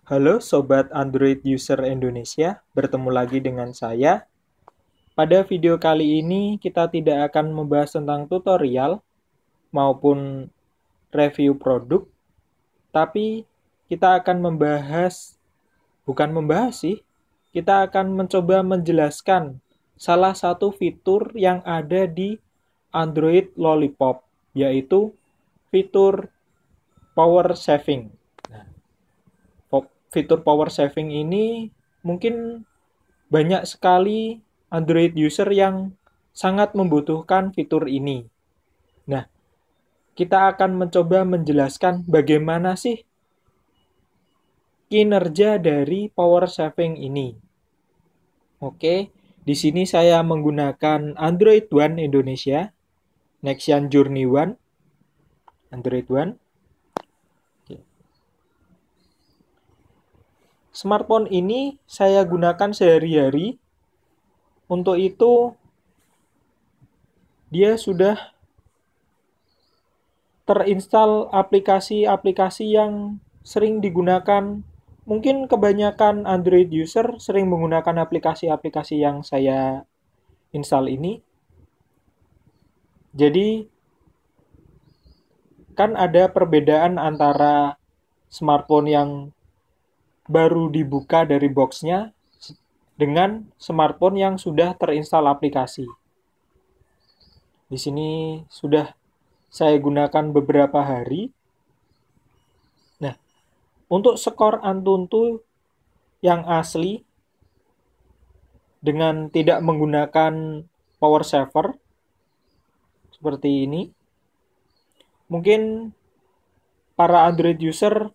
Halo Sobat Android User Indonesia, bertemu lagi dengan saya. Pada video kali ini kita tidak akan membahas tentang tutorial maupun review produk, tapi kita akan kita akan mencoba menjelaskan salah satu fitur yang ada di Android Lollipop, yaitu fitur power saving. Fitur power saving ini mungkin banyak sekali Android user yang sangat membutuhkan fitur ini. Nah, kita akan mencoba menjelaskan bagaimana sih kinerja dari power saving ini. Oke, di sini saya menggunakan Android One Indonesia, Nexian Journey One, Android One. Smartphone ini saya gunakan sehari-hari. Untuk itu, dia sudah terinstall aplikasi-aplikasi yang sering digunakan. Mungkin kebanyakan Android user sering menggunakan aplikasi-aplikasi yang saya install ini. Jadi, kan ada perbedaan antara smartphone yang baru dibuka dari boxnya dengan smartphone yang sudah terinstall aplikasi. Di sini sudah saya gunakan beberapa hari. Nah, untuk skor Antutu yang asli dengan tidak menggunakan power saver seperti ini, mungkin para Android user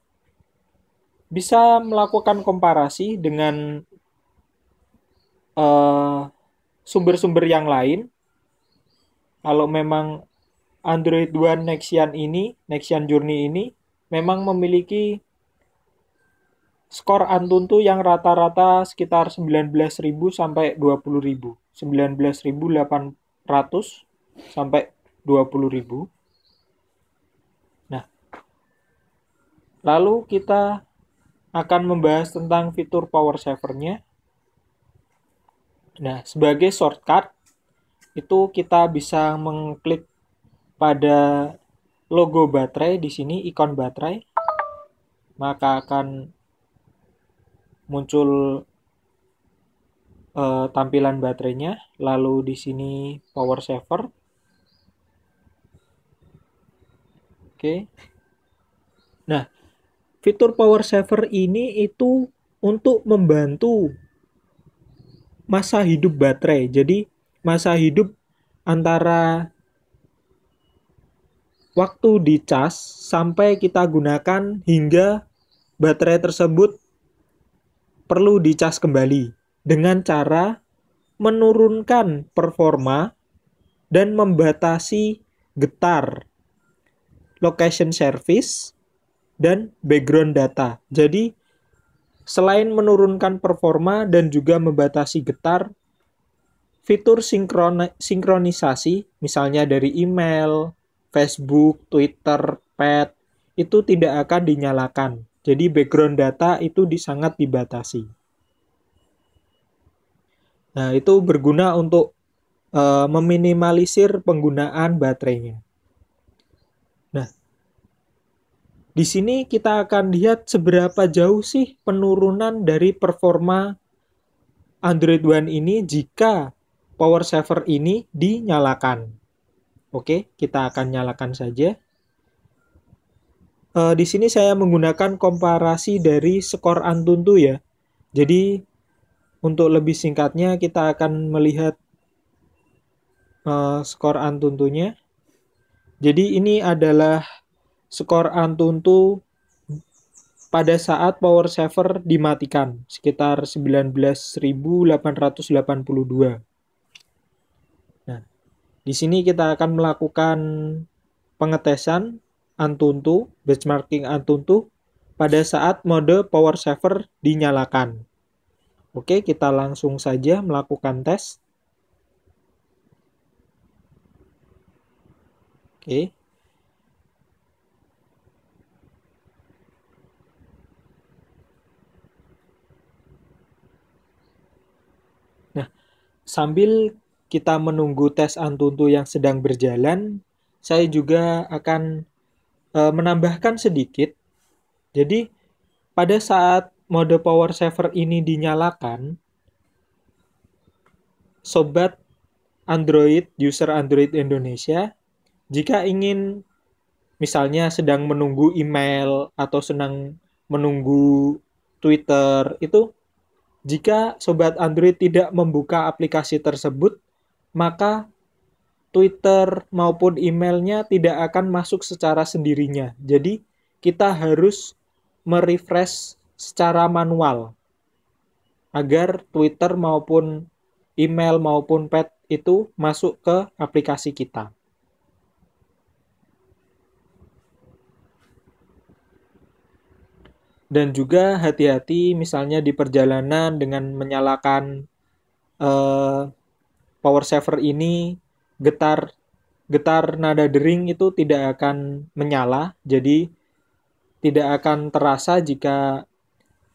bisa melakukan komparasi dengan sumber-sumber yang lain. Kalau memang Android One Nexian Journey ini memang memiliki skor Antutu yang rata-rata sekitar 19.000 sampai 20.000. 19.800 sampai 20.000. Nah, lalu kita akan membahas tentang fitur power saver-nya. Nah, sebagai shortcut itu kita bisa mengklik pada logo baterai di sini, ikon baterai, maka akan muncul tampilan baterainya. Lalu di sini power saver. Oke. Nah, fitur power saver ini itu untuk membantu masa hidup baterai. Jadi, masa hidup antara waktu dicas sampai kita gunakan hingga baterai tersebut perlu dicas kembali dengan cara menurunkan performa dan membatasi getar, location service, dan background data. Jadi, selain menurunkan performa dan juga membatasi getar, fitur sinkronisasi, misalnya dari email, Facebook, Twitter, Pad, itu tidak akan dinyalakan. Jadi background data itu sangat dibatasi. Nah, itu berguna untuk meminimalisir penggunaan baterainya. Nah, di sini kita akan lihat seberapa jauh sih penurunan dari performa Android One ini jika power saver ini dinyalakan. Oke, kita akan nyalakan saja. Di sini saya menggunakan komparasi dari skor Antutu ya. Jadi untuk lebih singkatnya kita akan melihat skor Antutunya. Jadi ini adalah skor Antutu pada saat power saver dimatikan sekitar 19.882. Nah, di sini kita akan melakukan pengetesan Antutu, benchmarking Antutu pada saat mode power saver dinyalakan. Oke, kita langsung saja melakukan tes. Oke. sambil kita menunggu tes Antutu yang sedang berjalan, saya juga akan menambahkan sedikit. Jadi, pada saat mode power saver ini dinyalakan, sobat Android, user Android Indonesia, jika ingin misalnya sedang menunggu email atau sedang menunggu Twitter, itu jika sobat Android tidak membuka aplikasi tersebut, maka Twitter maupun emailnya tidak akan masuk secara sendirinya. Jadi kita harus merefresh secara manual agar Twitter maupun email maupun pet itu masuk ke aplikasi kita. Dan juga hati-hati misalnya di perjalanan dengan menyalakan power saver ini, getar nada dering itu tidak akan menyala, jadi tidak akan terasa jika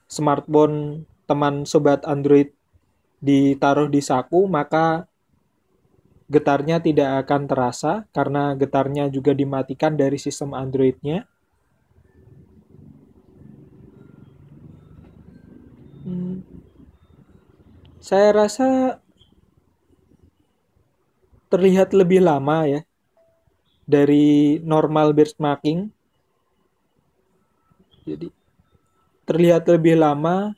smartphone teman sobat Android ditaruh di saku, maka getarnya tidak akan terasa karena getarnya juga dimatikan dari sistem Android-nya. Saya rasa terlihat lebih lama ya dari normal benchmarking. Jadi terlihat lebih lama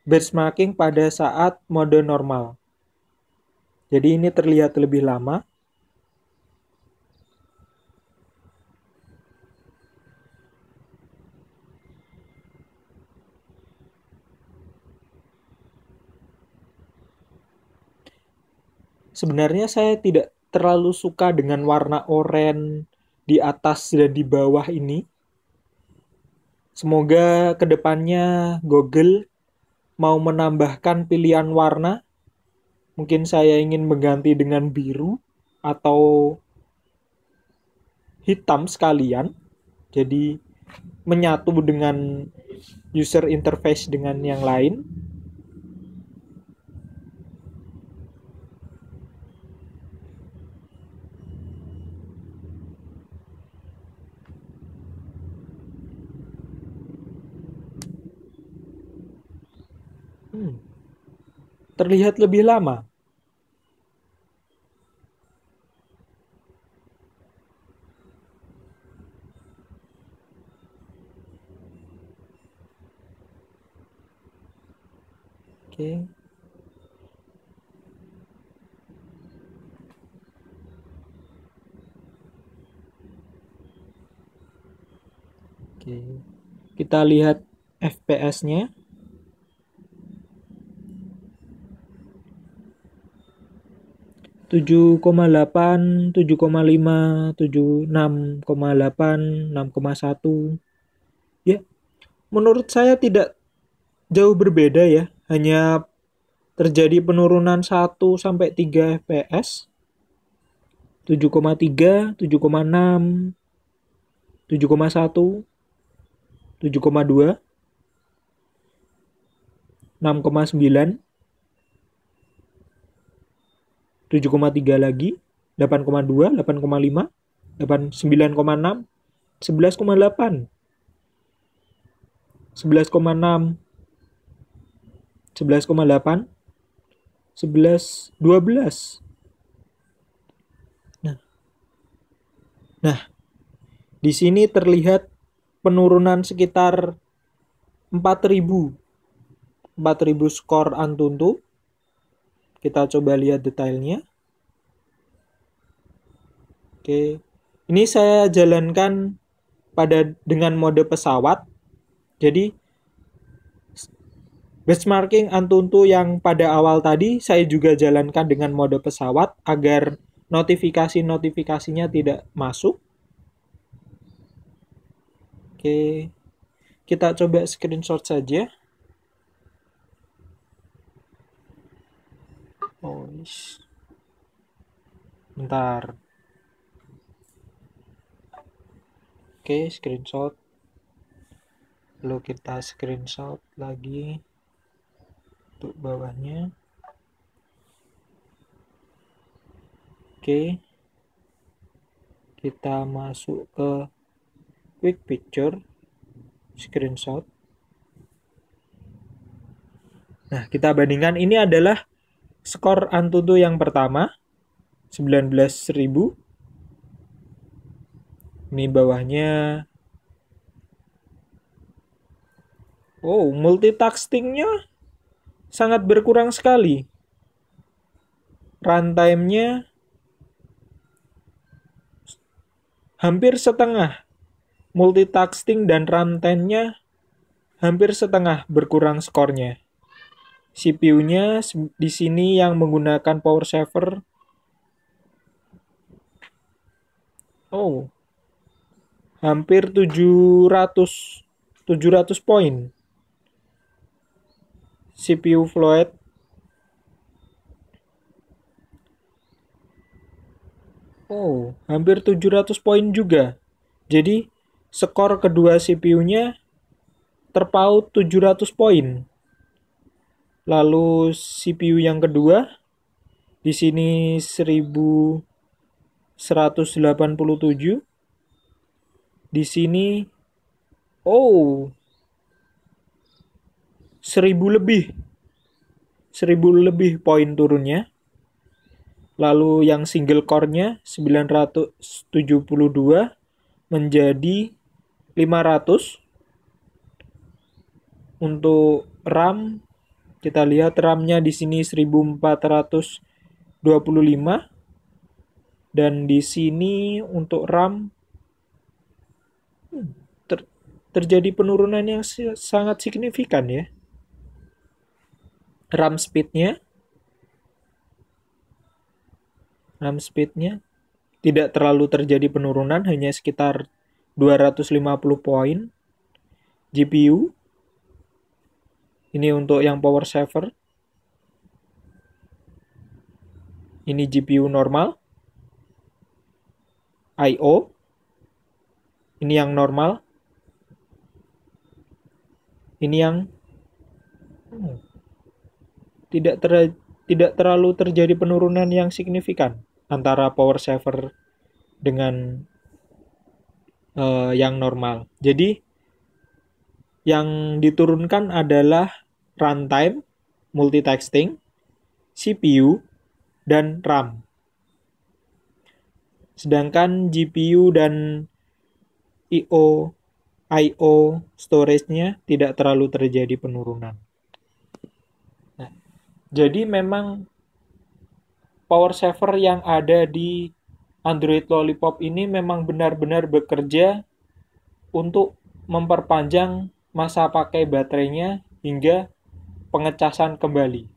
benchmarking pada saat mode normal. Jadi ini terlihat lebih lama. Sebenarnya saya tidak terlalu suka dengan warna oranye di atas dan di bawah ini. Semoga kedepannya Google mau menambahkan pilihan warna. Mungkin saya ingin mengganti dengan biru atau hitam sekalian. Jadi menyatu dengan user interface dengan yang lain. Terlihat lebih lama. Oke. Oke. Kita lihat FPS-nya. Tujuh 7,8, 7,5, 6,8, 6,1. Ya, menurut saya tidak jauh berbeda ya. Hanya terjadi penurunan 1 sampai 3 FPS. 7,3, 7,6, 7,1, 7,2, 6,9, 7,3 lagi, 8,2, 8,5, 9,6, 11,8, 11,6, 11,8, 11, 12. Nah, di sini terlihat penurunan sekitar 4.000 skor Antutu. Kita coba lihat detailnya. Oke. Ini saya jalankan dengan mode pesawat. Jadi benchmarking Antutu yang pada awal tadi saya juga jalankan dengan mode pesawat agar notifikasi-notifikasinya tidak masuk. Oke. Kita coba screenshot saja. Oh, bentar. Oke, screenshot. Lalu kita screenshot lagi untuk bawahnya. Oke, kita masuk ke quick picture, screenshot. Nah, kita bandingkan, ini adalah skor Antutu yang pertama, 19.000. Ini bawahnya. Oh, multitasking-nya sangat berkurang sekali. Runtime-nya hampir setengah. Multitasking dan runtime-nya hampir setengah berkurang skornya. CPU-nya di sini yang menggunakan power saver. Oh, hampir 700 poin. CPU Floyd. Oh, hampir 700 poin juga. Jadi, skor kedua CPU-nya terpaut 700 poin. Lalu CPU yang kedua di sini 1187. Di sini 1000 lebih. 1000 lebih poin turunnya. Lalu yang single core-nya 972 menjadi 500. Untuk RAM, kita lihat RAM-nya di sini 1425, dan di sini untuk RAM terjadi penurunan yang sangat signifikan ya. RAM speed-nya tidak terlalu terjadi penurunan, hanya sekitar 250 poin. GPU ini untuk yang power saver. Ini GPU normal. I/O. Ini yang normal. Ini yang tidak terlalu terjadi penurunan yang signifikan antara power saver dengan yang normal. Jadi yang diturunkan adalah runtime, multitasking, CPU, dan RAM. Sedangkan GPU dan I/O storage-nya tidak terlalu terjadi penurunan. Nah, jadi memang power saver yang ada di Android Lollipop ini memang benar-benar bekerja untuk memperpanjang masa pakai baterainya hingga pengecasan kembali.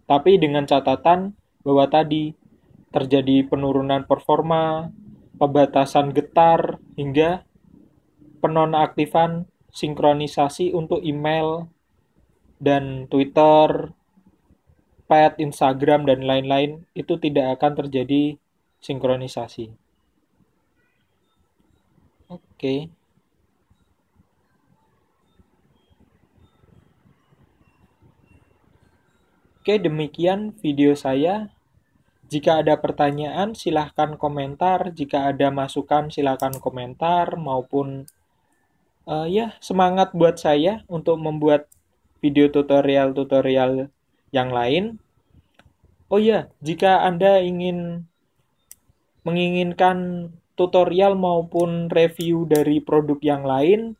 Tapi dengan catatan bahwa tadi terjadi penurunan performa, pembatasan getar, hingga penonaktifan sinkronisasi untuk email dan Twitter, pet, Instagram, dan lain-lain, itu tidak akan terjadi sinkronisasi. Oke. Oke, demikian video saya. Jika ada pertanyaan, silahkan komentar. Jika ada masukan, silahkan komentar. Maupun semangat buat saya untuk membuat video tutorial-tutorial yang lain. Oh ya, jika Anda menginginkan tutorial maupun review dari produk yang lain,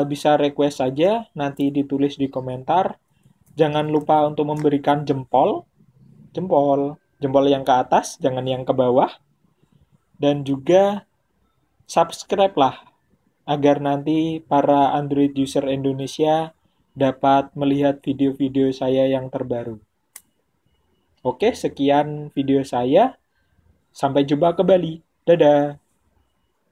bisa request saja, nanti ditulis di komentar. Jangan lupa untuk memberikan jempol yang ke atas, jangan yang ke bawah. Dan juga subscribe lah, agar nanti para Android user Indonesia dapat melihat video-video saya yang terbaru. Oke, sekian video saya. Sampai jumpa kembali. Dadah.